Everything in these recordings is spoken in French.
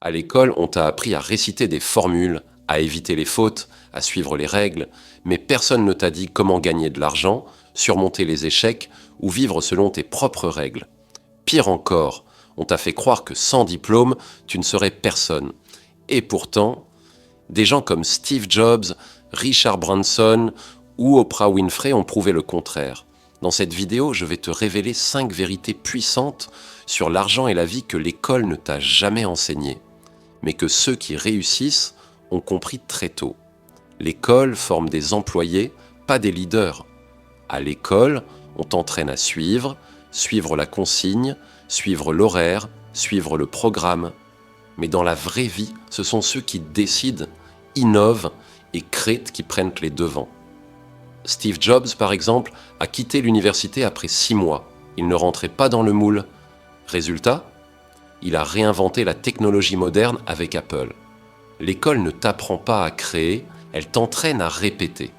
À l'école, on t'a appris à réciter des formules, à éviter les fautes, à suivre les règles, mais personne ne t'a dit comment gagner de l'argent, surmonter les échecs ou vivre selon tes propres règles. Pire encore, on t'a fait croire que sans diplôme, tu ne serais personne. Et pourtant, des gens comme Steve Jobs, Richard Branson ou Oprah Winfrey ont prouvé le contraire. Dans cette vidéo, je vais te révéler 5 vérités puissantes sur l'argent et la vie que l'école ne t'a jamais enseignées, mais que ceux qui réussissent ont compris très tôt. L'école forme des employés, pas des leaders. À l'école, on t'entraîne à suivre la consigne, suivre l'horaire, suivre le programme. Mais dans la vraie vie, ce sont ceux qui décident, innovent et créent qui prennent les devants. Steve Jobs, par exemple, a quitté l'université après 6 mois. Il ne rentrait pas dans le moule. Résultat, il a réinventé la technologie moderne avec Apple. L'école ne t'apprend pas à créer, elle t'entraîne à répéter.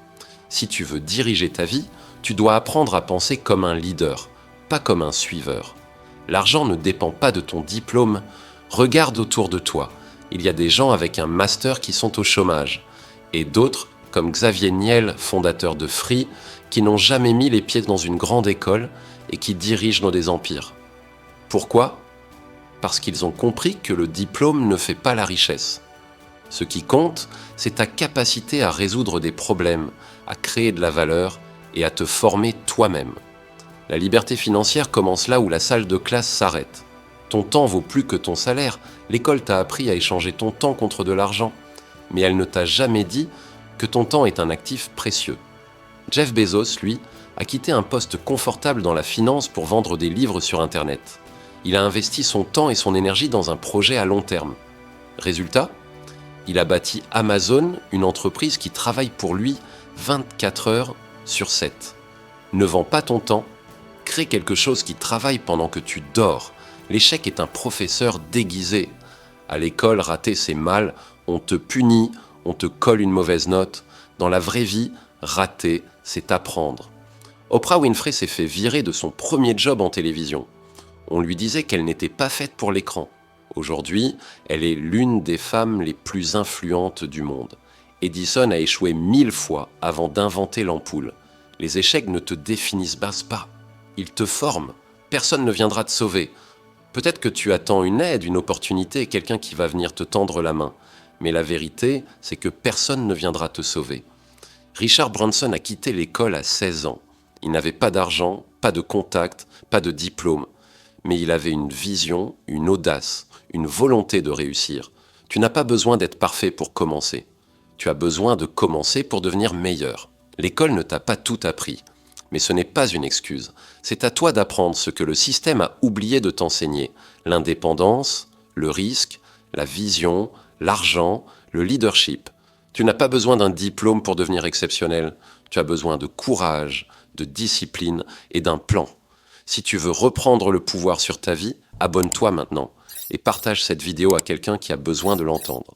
Si tu veux diriger ta vie, tu dois apprendre à penser comme un leader, pas comme un suiveur. L'argent ne dépend pas de ton diplôme. Regarde autour de toi. Il y a des gens avec un master qui sont au chômage, et d'autres, comme Xavier Niel, fondateur de Free, qui n'ont jamais mis les pieds dans une grande école et qui dirigent des empires. Pourquoi ? Parce qu'ils ont compris que le diplôme ne fait pas la richesse. Ce qui compte, c'est ta capacité à résoudre des problèmes, à créer de la valeur et à te former toi-même. La liberté financière commence là où la salle de classe s'arrête. Ton temps vaut plus que ton salaire. L'école t'a appris à échanger ton temps contre de l'argent. Mais elle ne t'a jamais dit que ton temps est un actif précieux. Jeff Bezos, lui, a quitté un poste confortable dans la finance pour vendre des livres sur Internet. Il a investi son temps et son énergie dans un projet à long terme. Résultat, il a bâti Amazon, une entreprise qui travaille pour lui 24 heures sur 7. Ne vends pas ton temps, crée quelque chose qui travaille pendant que tu dors. L'échec est un professeur déguisé. À l'école, rater c'est mal, on te punit, on te colle une mauvaise note. Dans la vraie vie, rater, c'est apprendre. Oprah Winfrey s'est fait virer de son premier job en télévision. On lui disait qu'elle n'était pas faite pour l'écran. Aujourd'hui, elle est l'une des femmes les plus influentes du monde. Edison a échoué 1000 fois avant d'inventer l'ampoule. Les échecs ne te définissent pas. Ils te forment. Personne ne viendra te sauver. Peut-être que tu attends une aide, une opportunité, quelqu'un qui va venir te tendre la main. Mais la vérité, c'est que personne ne viendra te sauver. Richard Branson a quitté l'école à 16 ans. Il n'avait pas d'argent, pas de contact, pas de diplôme. Mais il avait une vision, une audace, une volonté de réussir. Tu n'as pas besoin d'être parfait pour commencer. Tu as besoin de commencer pour devenir meilleur. L'école ne t'a pas tout appris. Mais ce n'est pas une excuse. C'est à toi d'apprendre ce que le système a oublié de t'enseigner. L'indépendance, le risque, la vision, l'argent, le leadership. Tu n'as pas besoin d'un diplôme pour devenir exceptionnel. Tu as besoin de courage, de discipline et d'un plan. Si tu veux reprendre le pouvoir sur ta vie, abonne-toi maintenant et partage cette vidéo à quelqu'un qui a besoin de l'entendre.